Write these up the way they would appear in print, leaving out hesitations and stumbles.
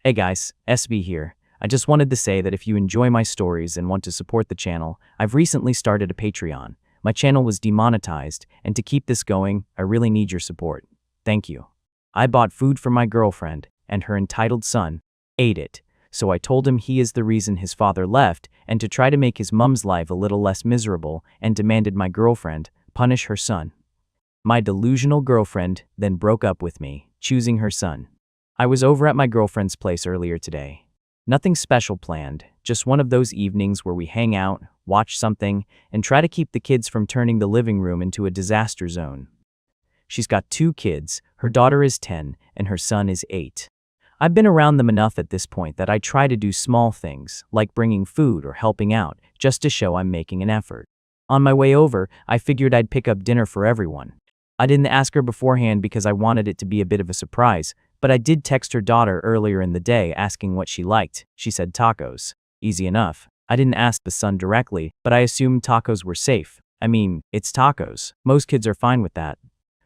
Hey guys, SB here. I just wanted to say that if you enjoy my stories and want to support the channel, I've recently started a Patreon. My channel was demonetized, and to keep this going, I really need your support. Thank you. I bought food for my girlfriend, and her entitled son ate it, so I told him he is the reason his father left, and to try to make his mom's life a little less miserable, and demanded my girlfriend punish her son. My delusional girlfriend then broke up with me, choosing her son. I was over at my girlfriend's place earlier today. Nothing special planned, just one of those evenings where we hang out, watch something, and try to keep the kids from turning the living room into a disaster zone. She's got 2 kids, her daughter is 10, and her son is 8. I've been around them enough at this point that I try to do small things, like bringing food or helping out, just to show I'm making an effort. On my way over, I figured I'd pick up dinner for everyone. I didn't ask her beforehand because I wanted it to be a bit of a surprise, but I did text her daughter earlier in the day asking what she liked. She said tacos. Easy enough. I didn't ask the son directly, but I assumed tacos were safe. I mean, it's tacos. Most kids are fine with that.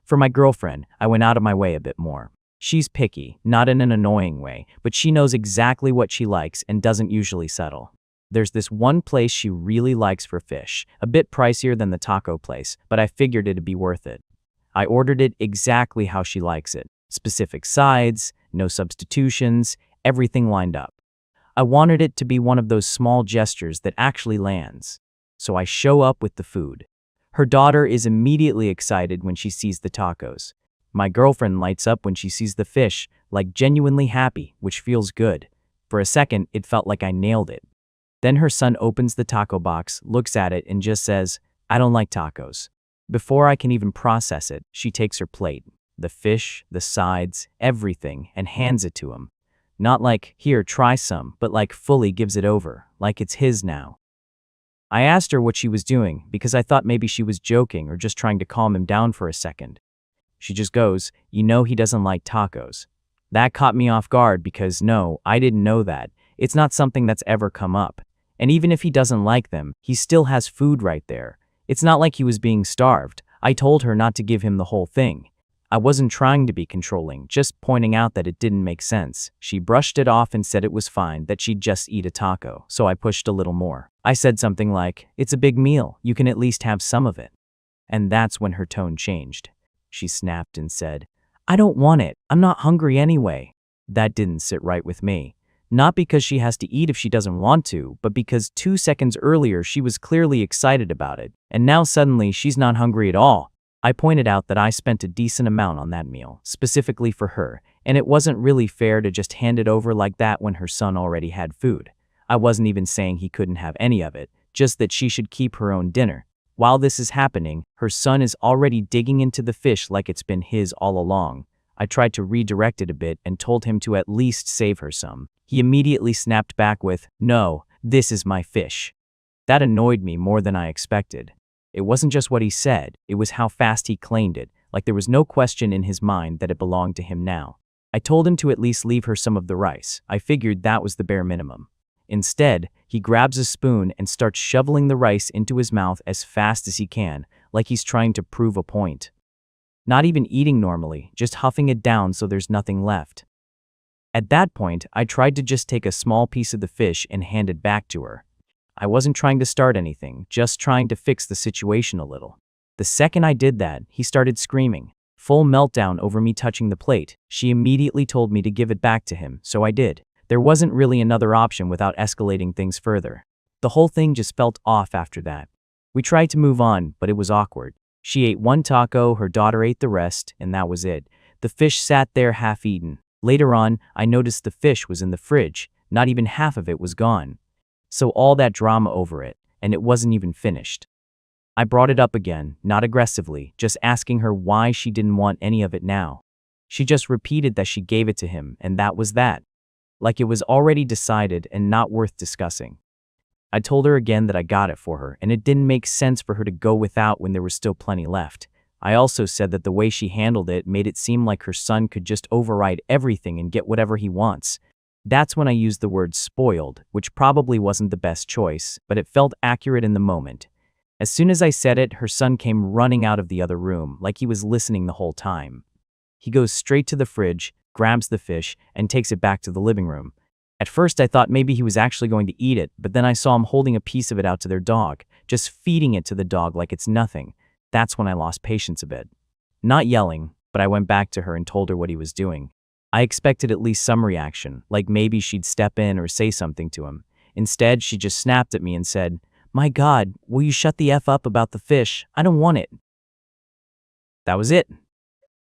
For my girlfriend, I went out of my way a bit more. She's picky, not in an annoying way, but she knows exactly what she likes and doesn't usually settle. There's this one place she really likes for fish, a bit pricier than the taco place, but I figured it'd be worth it. I ordered it exactly how she likes it. Specific sides, no substitutions, everything lined up. I wanted it to be one of those small gestures that actually lands. So I show up with the food. Her daughter is immediately excited when she sees the tacos. My girlfriend lights up when she sees the fish, like genuinely happy, which feels good. For a second, it felt like I nailed it. Then her son opens the taco box, looks at it, and just says, "I don't like tacos." Before I can even process it, she takes her plate. The fish, the sides, everything, and hands it to him. Not like, "Here, try some," but like fully gives it over, like it's his now. I asked her what she was doing because I thought maybe she was joking or just trying to calm him down for a second. She just goes, "You know he doesn't like tacos." That caught me off guard because no, I didn't know that. It's not something that's ever come up. And even if he doesn't like them, he still has food right there. It's not like he was being starved. I told her not to give him the whole thing. I wasn't trying to be controlling, just pointing out that it didn't make sense. She brushed it off and said it was fine, that she'd just eat a taco, so I pushed a little more. I said something like, "It's a big meal, you can at least have some of it." And that's when her tone changed. She snapped and said, "I don't want it, I'm not hungry anyway." That didn't sit right with me. Not because she has to eat if she doesn't want to, but because 2 seconds earlier she was clearly excited about it, and now suddenly she's not hungry at all. I pointed out that I spent a decent amount on that meal, specifically for her, and it wasn't really fair to just hand it over like that when her son already had food. I wasn't even saying he couldn't have any of it, just that she should keep her own dinner. While this is happening, her son is already digging into the fish like it's been his all along. I tried to redirect it a bit and told him to at least save her some. He immediately snapped back with, "No, this is my fish." That annoyed me more than I expected. It wasn't just what he said, it was how fast he claimed it, like there was no question in his mind that it belonged to him now. I told him to at least leave her some of the rice. I figured that was the bare minimum. Instead, he grabs a spoon and starts shoveling the rice into his mouth as fast as he can, like he's trying to prove a point. Not even eating normally, just huffing it down so there's nothing left. At that point, I tried to just take a small piece of the fish and hand it back to her. I wasn't trying to start anything, just trying to fix the situation a little. The second I did that, he started screaming. Full meltdown over me touching the plate. She immediately told me to give it back to him, so I did. There wasn't really another option without escalating things further. The whole thing just felt off after that. We tried to move on, but it was awkward. She ate one taco, her daughter ate the rest, and that was it. The fish sat there half-eaten. Later on, I noticed the fish was in the fridge. Not even half of it was gone. So all that drama over it, and it wasn't even finished. I brought it up again, not aggressively, just asking her why she didn't want any of it now. She just repeated that she gave it to him, and that was that. Like it was already decided and not worth discussing. I told her again that I got it for her, and it didn't make sense for her to go without when there was still plenty left. I also said that the way she handled it made it seem like her son could just override everything and get whatever he wants. That's when I used the word spoiled, which probably wasn't the best choice, but it felt accurate in the moment. As soon as I said it, her son came running out of the other room, like he was listening the whole time. He goes straight to the fridge, grabs the fish, and takes it back to the living room. At first, I thought maybe he was actually going to eat it, but then I saw him holding a piece of it out to their dog, just feeding it to the dog like it's nothing. That's when I lost patience a bit. Not yelling, but I went back to her and told her what he was doing. I expected at least some reaction, like maybe she'd step in or say something to him. Instead, she just snapped at me and said, "My God, will you shut the F up about the fish? I don't want it." That was it.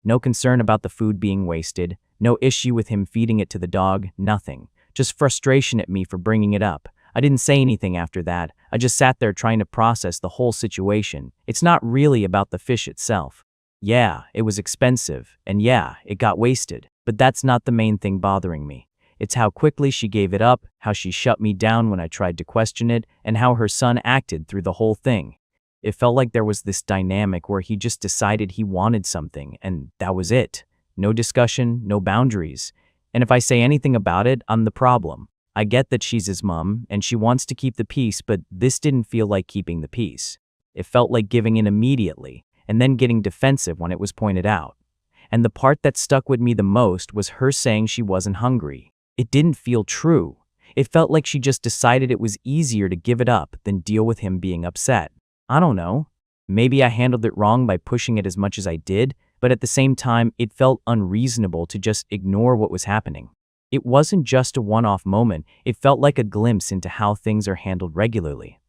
No concern about the food being wasted, no issue with him feeding it to the dog, nothing. Just frustration at me for bringing it up. I didn't say anything after that. I just sat there trying to process the whole situation. It's not really about the fish itself. Yeah, it was expensive, and yeah, it got wasted. But that's not the main thing bothering me. It's how quickly she gave it up, how she shut me down when I tried to question it, and how her son acted through the whole thing. It felt like there was this dynamic where he just decided he wanted something, and that was it. No discussion, no boundaries. And if I say anything about it, I'm the problem. I get that she's his mom, and she wants to keep the peace, but this didn't feel like keeping the peace. It felt like giving in immediately, and then getting defensive when it was pointed out. And the part that stuck with me the most was her saying she wasn't hungry. It didn't feel true. It felt like she just decided it was easier to give it up than deal with him being upset. I don't know. Maybe I handled it wrong by pushing it as much as I did, but at the same time, it felt unreasonable to just ignore what was happening. It wasn't just a one-off moment, it felt like a glimpse into how things are handled regularly.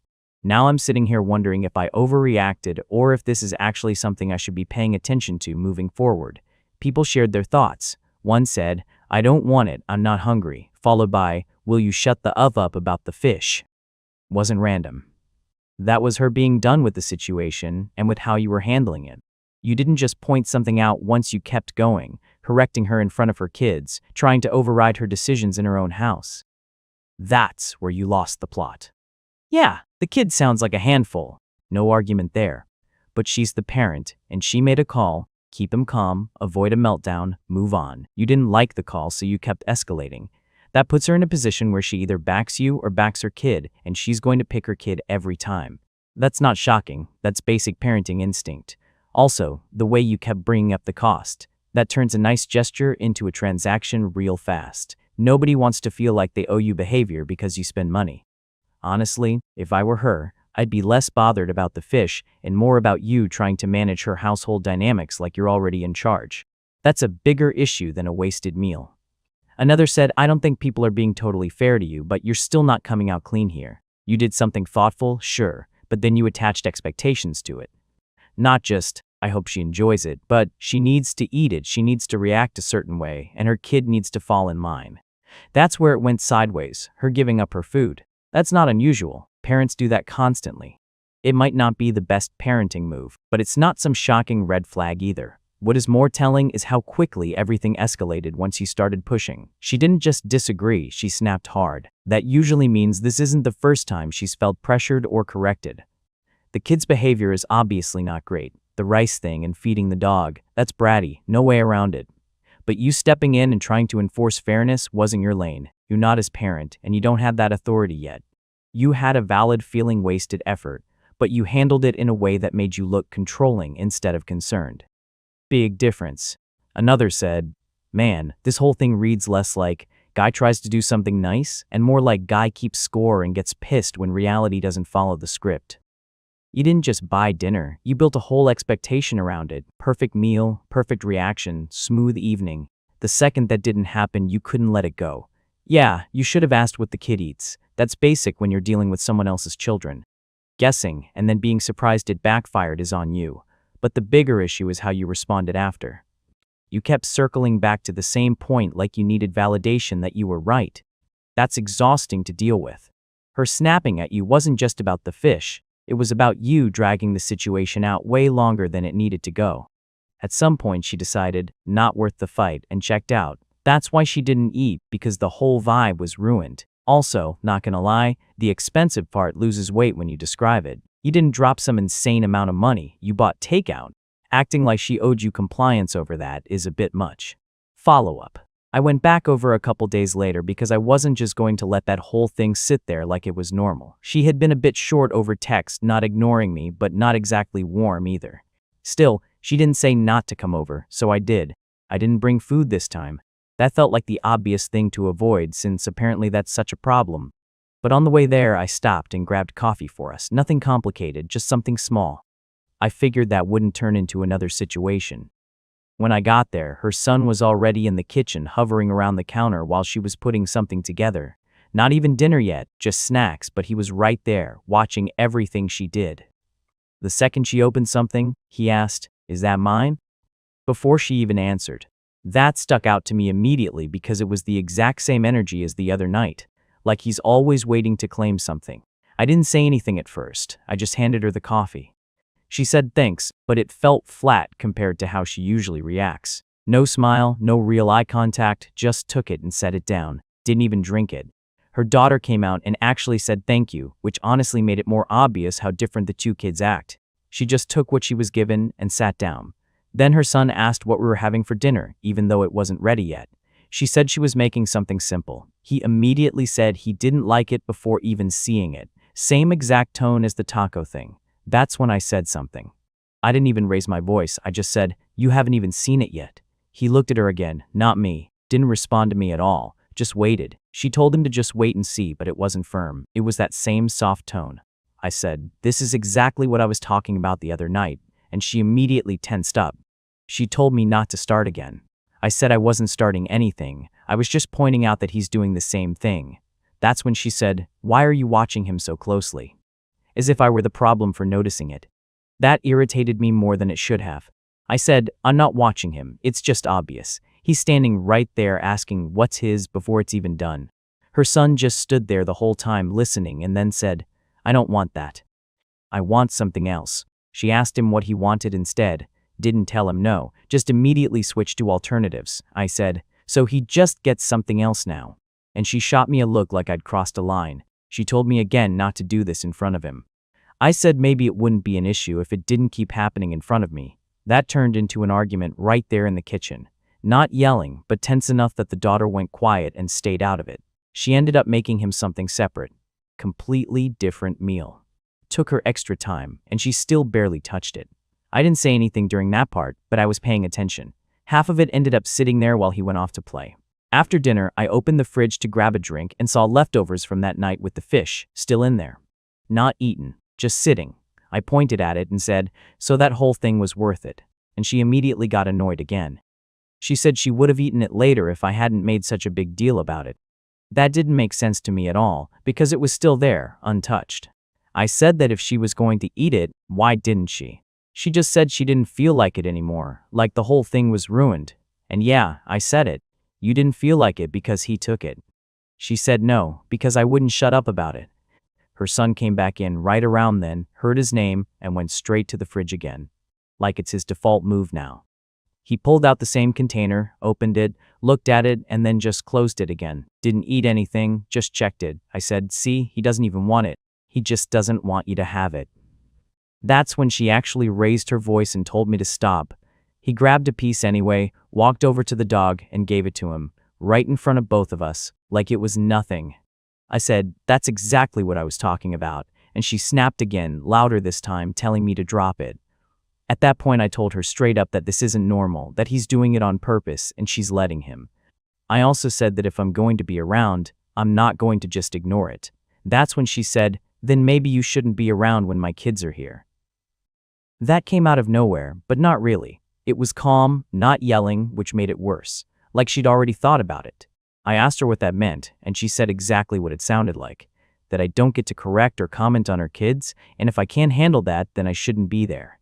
Now I'm sitting here wondering if I overreacted or if this is actually something I should be paying attention to moving forward. People shared their thoughts. One said, "I don't want it, I'm not hungry," followed by, "Will you shut the up about the fish?" Wasn't random. That was her being done with the situation and with how you were handling it. You didn't just point something out once, you kept going, correcting her in front of her kids, trying to override her decisions in her own house. That's where you lost the plot. Yeah, the kid sounds like a handful. No argument there. But she's the parent, and she made a call. Keep him calm, avoid a meltdown, move on. You didn't like the call, so you kept escalating. That puts her in a position where she either backs you or backs her kid, and she's going to pick her kid every time. That's not shocking. That's basic parenting instinct. Also, the way you kept bringing up the cost. That turns a nice gesture into a transaction real fast. Nobody wants to feel like they owe you behavior because you spend money. Honestly, if I were her, I'd be less bothered about the fish and more about you trying to manage her household dynamics like you're already in charge. That's a bigger issue than a wasted meal. Another said, "I don't think people are being totally fair to you, but you're still not coming out clean here. You did something thoughtful, sure, but then you attached expectations to it. Not just, I hope she enjoys it, but she needs to eat it, she needs to react a certain way, and her kid needs to fall in line." That's where it went sideways, her giving up her food. That's not unusual. Parents do that constantly. It might not be the best parenting move, but it's not some shocking red flag either. What is more telling is how quickly everything escalated once you started pushing. She didn't just disagree, she snapped hard. That usually means this isn't the first time she's felt pressured or corrected. The kid's behavior is obviously not great. The rice thing and feeding the dog, that's bratty, no way around it. But you stepping in and trying to enforce fairness wasn't your lane. You're not his parent, and you don't have that authority yet. You had a valid feeling wasted effort, but you handled it in a way that made you look controlling instead of concerned. Big difference. Another said, "Man, this whole thing reads less like guy tries to do something nice and more like guy keeps score and gets pissed when reality doesn't follow the script." You didn't just buy dinner, you built a whole expectation around it. Perfect meal, perfect reaction, smooth evening. The second that didn't happen, you couldn't let it go. Yeah, you should have asked what the kid eats. That's basic when you're dealing with someone else's children. Guessing and then being surprised it backfired is on you. But the bigger issue is how you responded after. You kept circling back to the same point like you needed validation that you were right. That's exhausting to deal with. Her snapping at you wasn't just about the fish. It was about you dragging the situation out way longer than it needed to go. At some point she decided, not worth the fight, and checked out. That's why she didn't eat, because the whole vibe was ruined. Also, not gonna lie, the expensive part loses weight when you describe it. You didn't drop some insane amount of money, you bought takeout. Acting like she owed you compliance over that is a bit much. Follow-up. I went back over a couple days later because I wasn't just going to let that whole thing sit there like it was normal. She had been a bit short over text, not ignoring me, but not exactly warm either. Still, she didn't say not to come over, so I did. I didn't bring food this time. That felt like the obvious thing to avoid since apparently that's such a problem. But on the way there, I stopped and grabbed coffee for us. Nothing complicated, just something small. I figured that wouldn't turn into another situation. When I got there, her son was already in the kitchen hovering around the counter while she was putting something together. Not even dinner yet, just snacks, but he was right there, watching everything she did. The second she opened something, he asked, "Is that mine?" Before she even answered. That stuck out to me immediately because it was the exact same energy as the other night, like he's always waiting to claim something. I didn't say anything at first, I just handed her the coffee. She said thanks, but it felt flat compared to how she usually reacts. No smile, no real eye contact, just took it and set it down, didn't even drink it. Her daughter came out and actually said thank you, which honestly made it more obvious how different the two kids act. She just took what she was given and sat down. Then her son asked what we were having for dinner, even though it wasn't ready yet. She said she was making something simple. He immediately said he didn't like it before even seeing it. Same exact tone as the taco thing. That's when I said something. I didn't even raise my voice, I just said, "You haven't even seen it yet." He looked at her again, not me, didn't respond to me at all, just waited. She told him to just wait and see, but it wasn't firm. It was that same soft tone. I said, "This is exactly what I was talking about the other night," and she immediately tensed up. She told me not to start again. I said I wasn't starting anything, I was just pointing out that he's doing the same thing. That's when she said, "Why are you watching him so closely?" As if I were the problem for noticing it. That irritated me more than it should have. I said, "I'm not watching him, it's just obvious. He's standing right there asking what's his before it's even done." Her son just stood there the whole time listening and then said, "I don't want that. I want something else." She asked him what he wanted instead. Didn't tell him no, just immediately switched to alternatives. I said, "So he just gets something else now." And she shot me a look like I'd crossed a line. She told me again not to do this in front of him. I said maybe it wouldn't be an issue if it didn't keep happening in front of me. That turned into an argument right there in the kitchen. Not yelling, but tense enough that the daughter went quiet and stayed out of it. She ended up making him something separate. Completely different meal. Took her extra time, and she still barely touched it. I didn't say anything during that part, but I was paying attention. Half of it ended up sitting there while he went off to play. After dinner, I opened the fridge to grab a drink and saw leftovers from that night with the fish still in there. Not eaten, just sitting. I pointed at it and said, "So that whole thing was worth it." And she immediately got annoyed again. She said she would have eaten it later if I hadn't made such a big deal about it. That didn't make sense to me at all, because it was still there, untouched. I said that if she was going to eat it, why didn't she? She just said she didn't feel like it anymore, like the whole thing was ruined. And yeah, I said it. You didn't feel like it because he took it. She said no, because I wouldn't shut up about it. Her son came back in right around then, heard his name, and went straight to the fridge again. Like it's his default move now. He pulled out the same container, opened it, looked at it, and then just closed it again. Didn't eat anything, just checked it. I said, "See, he doesn't even want it. He just doesn't want you to have it." That's when she actually raised her voice and told me to stop. He grabbed a piece anyway, walked over to the dog, and gave it to him, right in front of both of us, like it was nothing. I said, "That's exactly what I was talking about," and she snapped again, louder this time, telling me to drop it. At that point, I told her straight up that this isn't normal, that he's doing it on purpose, and she's letting him. I also said that if I'm going to be around, I'm not going to just ignore it. That's when she said, "Then maybe you shouldn't be around when my kids are here." That came out of nowhere, but not really. It was calm, not yelling, which made it worse, like she'd already thought about it. I asked her what that meant, and she said exactly what it sounded like, that I don't get to correct or comment on her kids, and if I can't handle that, then I shouldn't be there.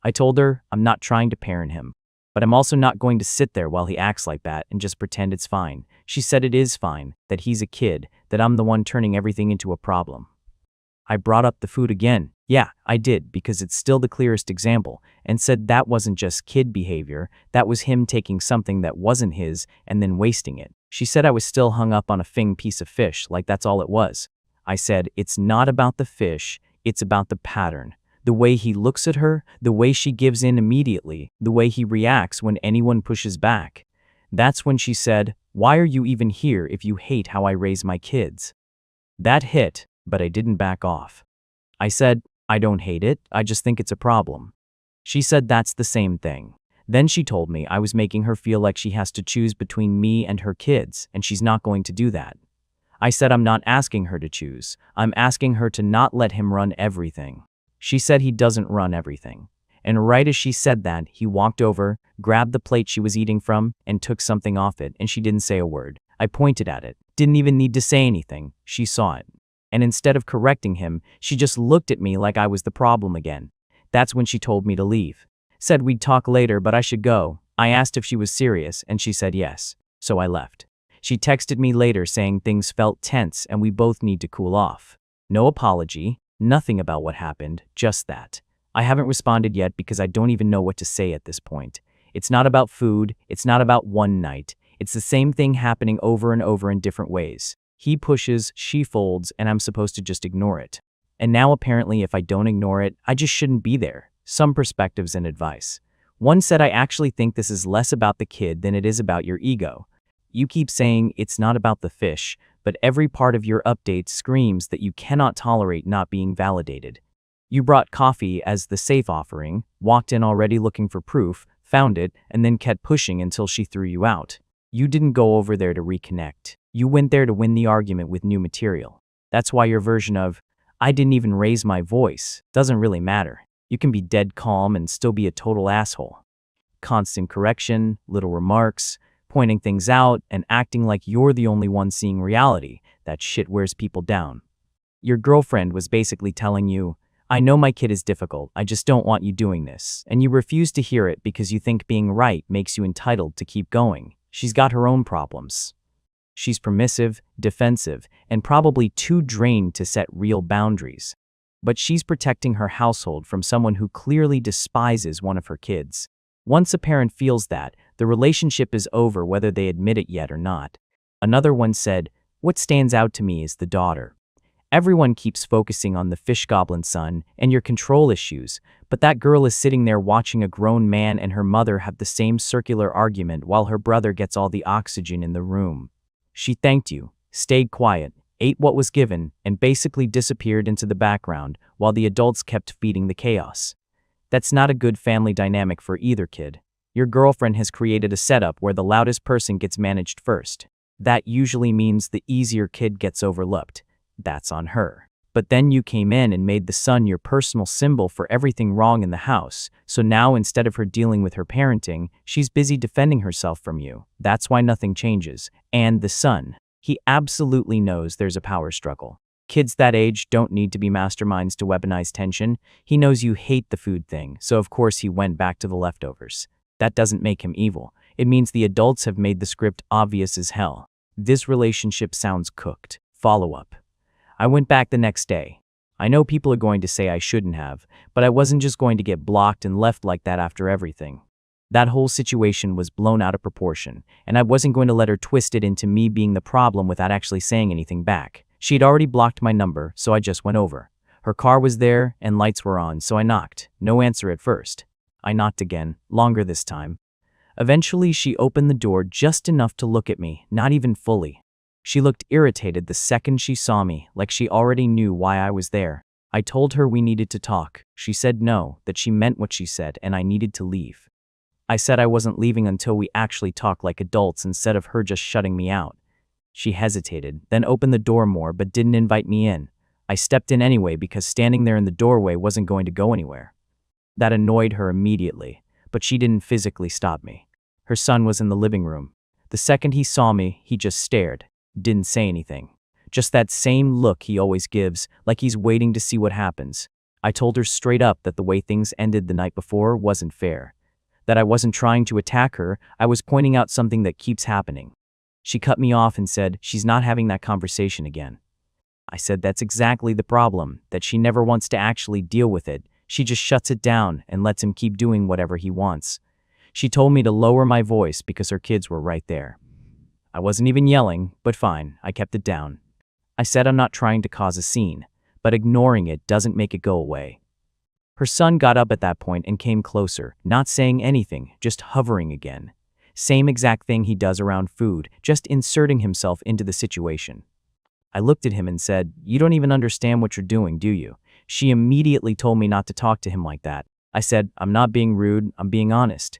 I told her I'm not trying to parent him, but I'm also not going to sit there while he acts like that and just pretend it's fine. She said it is fine, that he's a kid, that I'm the one turning everything into a problem. I brought up the food again. Yeah, I did, because it's still the clearest example, and said that wasn't just kid behavior, that was him taking something that wasn't his and then wasting it. She said I was still hung up on a piece of fish, like that's all it was. I said, "It's not about the fish, it's about the pattern. The way he looks at her, the way she gives in immediately, the way he reacts when anyone pushes back." That's when she said, "Why are you even here if you hate how I raise my kids?" That hit, but I didn't back off. I said, "I don't hate it, I just think it's a problem." She said that's the same thing. Then she told me I was making her feel like she has to choose between me and her kids, and she's not going to do that. I said I'm not asking her to choose. I'm asking her to not let him run everything. She said he doesn't run everything. And right as she said that, he walked over, grabbed the plate she was eating from, and took something off it, and she didn't say a word. I pointed at it. Didn't even need to say anything. She saw it. And instead of correcting him, she just looked at me like I was the problem again. That's when she told me to leave. Said we'd talk later, but I should go. I asked if she was serious, and she said yes. So I left. She texted me later saying things felt tense and we both need to cool off. No apology, nothing about what happened, just that. I haven't responded yet because I don't even know what to say at this point. It's not about food, it's not about one night. It's the same thing happening over and over in different ways. He pushes, she folds, and I'm supposed to just ignore it. And now apparently if I don't ignore it, I just shouldn't be there. Some perspectives and advice. One said I actually think this is less about the kid than it is about your ego. You keep saying it's not about the fish, but every part of your update screams that you cannot tolerate not being validated. You brought coffee as the safe offering, walked in already looking for proof, found it, and then kept pushing until she threw you out. You didn't go over there to reconnect. You went there to win the argument with new material. That's why your version of, I didn't even raise my voice, doesn't really matter. You can be dead calm and still be a total asshole. Constant correction, little remarks, pointing things out, and acting like you're the only one seeing reality. That shit wears people down. Your girlfriend was basically telling you, I know my kid is difficult, I just don't want you doing this, and you refuse to hear it because you think being right makes you entitled to keep going. She's got her own problems. She's permissive, defensive, and probably too drained to set real boundaries. But she's protecting her household from someone who clearly despises one of her kids. Once a parent feels that, the relationship is over whether they admit it yet or not. Another one said, what stands out to me is the daughter. Everyone keeps focusing on the fish goblin son and your control issues, but that girl is sitting there watching a grown man and her mother have the same circular argument while her brother gets all the oxygen in the room. She thanked you, stayed quiet, ate what was given, and basically disappeared into the background while the adults kept feeding the chaos. That's not a good family dynamic for either kid. Your girlfriend has created a setup where the loudest person gets managed first. That usually means the easier kid gets overlooked. That's on her. But then you came in and made the son your personal symbol for everything wrong in the house, so now instead of her dealing with her parenting, she's busy defending herself from you. That's why nothing changes. And the son. He absolutely knows there's a power struggle. Kids that age don't need to be masterminds to weaponize tension. He knows you hate the food thing, so of course he went back to the leftovers. That doesn't make him evil. It means the adults have made the script obvious as hell. This relationship sounds cooked. Follow up. I went back the next day. I know people are going to say I shouldn't have, but I wasn't just going to get blocked and left like that after everything. That whole situation was blown out of proportion, and I wasn't going to let her twist it into me being the problem without actually saying anything back. She'd already blocked my number, so I just went over. Her car was there, and lights were on, so I knocked. No answer at first. I knocked again, longer this time. Eventually, she opened the door just enough to look at me, not even fully. She looked irritated the second she saw me, like she already knew why I was there. I told her we needed to talk. She said no, that she meant what she said, and I needed to leave. I said I wasn't leaving until we actually talked like adults instead of her just shutting me out. She hesitated, then opened the door more but didn't invite me in. I stepped in anyway because standing there in the doorway wasn't going to go anywhere. That annoyed her immediately, but she didn't physically stop me. Her son was in the living room. The second he saw me, he just stared. Didn't say anything. Just that same look he always gives, like he's waiting to see what happens. I told her straight up that the way things ended the night before wasn't fair. That I wasn't trying to attack her, I was pointing out something that keeps happening. She cut me off and said she's not having that conversation again. I said that's exactly the problem, that she never wants to actually deal with it. She just shuts it down and lets him keep doing whatever he wants. She told me to lower my voice because her kids were right there. I wasn't even yelling, but fine, I kept it down. I said I'm not trying to cause a scene, but ignoring it doesn't make it go away. Her son got up at that point and came closer, not saying anything, just hovering again. Same exact thing he does around food, just inserting himself into the situation. I looked at him and said, you don't even understand what you're doing, do you? She immediately told me not to talk to him like that. I said, I'm not being rude, I'm being honest.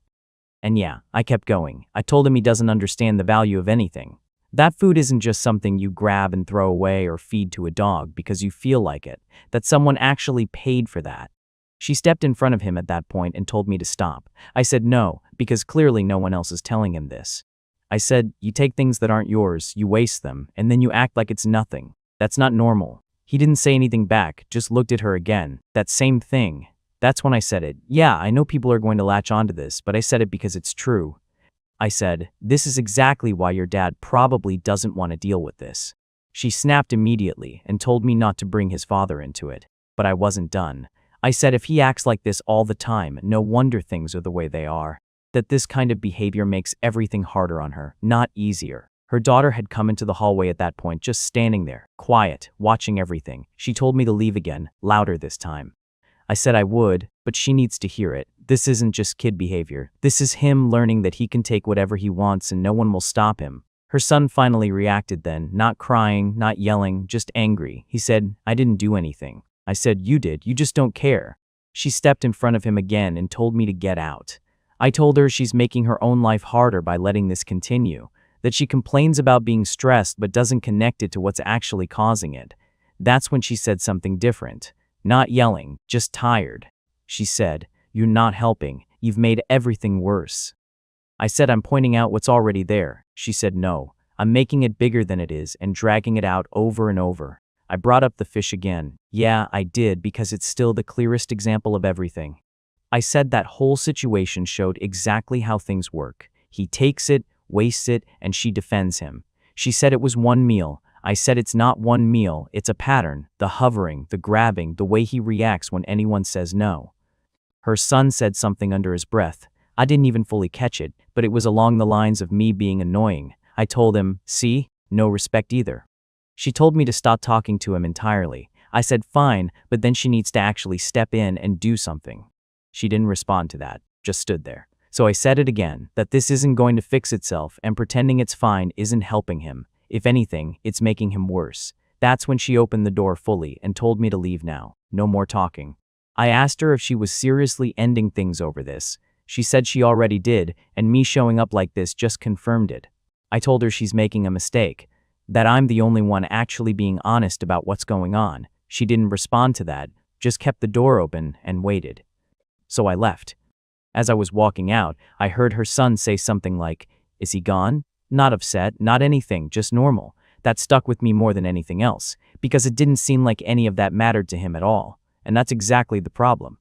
And yeah, I kept going. I told him he doesn't understand the value of anything. That food isn't just something you grab and throw away or feed to a dog because you feel like it, that someone actually paid for that. She stepped in front of him at that point and told me to stop. I said no, because clearly no one else is telling him this. I said, you take things that aren't yours, you waste them, and then you act like it's nothing. That's not normal. He didn't say anything back, just looked at her again. That same thing. That's when I said it. Yeah, I know people are going to latch onto this, but I said it because it's true. I said, this is exactly why your dad probably doesn't want to deal with this. She snapped immediately and told me not to bring his father into it. But I wasn't done. I said if he acts like this all the time, no wonder things are the way they are. That this kind of behavior makes everything harder on her, not easier. Her daughter had come into the hallway at that point, just standing there, quiet, watching everything. She told me to leave again, louder this time. I said I would, but she needs to hear it. This isn't just kid behavior. This is him learning that he can take whatever he wants and no one will stop him. Her son finally reacted then, not crying, not yelling, just angry. He said, I didn't do anything. I said, you did, you just don't care. She stepped in front of him again and told me to get out. I told her she's making her own life harder by letting this continue, that she complains about being stressed but doesn't connect it to what's actually causing it. That's when she said something different. Not yelling, just tired. She said, you're not helping, you've made everything worse. I said I'm pointing out what's already there. She said no, I'm making it bigger than it is and dragging it out over and over. I brought up the fish again. Yeah, I did because it's still the clearest example of everything. I said that whole situation showed exactly how things work. He takes it, wastes it, and she defends him. She said it was one meal. I said it's not one meal, it's a pattern, the hovering, the grabbing, the way he reacts when anyone says no. Her son said something under his breath. I didn't even fully catch it, but it was along the lines of me being annoying. I told him, see, no respect either. She told me to stop talking to him entirely. I said fine, but then she needs to actually step in and do something. She didn't respond to that, just stood there. So I said it again, that this isn't going to fix itself and pretending it's fine isn't helping him. If anything, it's making him worse. That's when she opened the door fully and told me to leave now. No more talking. I asked her if she was seriously ending things over this. She said she already did, and me showing up like this just confirmed it. I told her she's making a mistake, that I'm the only one actually being honest about what's going on. She didn't respond to that, just kept the door open and waited. So I left. As I was walking out, I heard her son say something like, is he gone? Not upset, not anything, just normal. That stuck with me more than anything else, because it didn't seem like any of that mattered to him at all. And that's exactly the problem.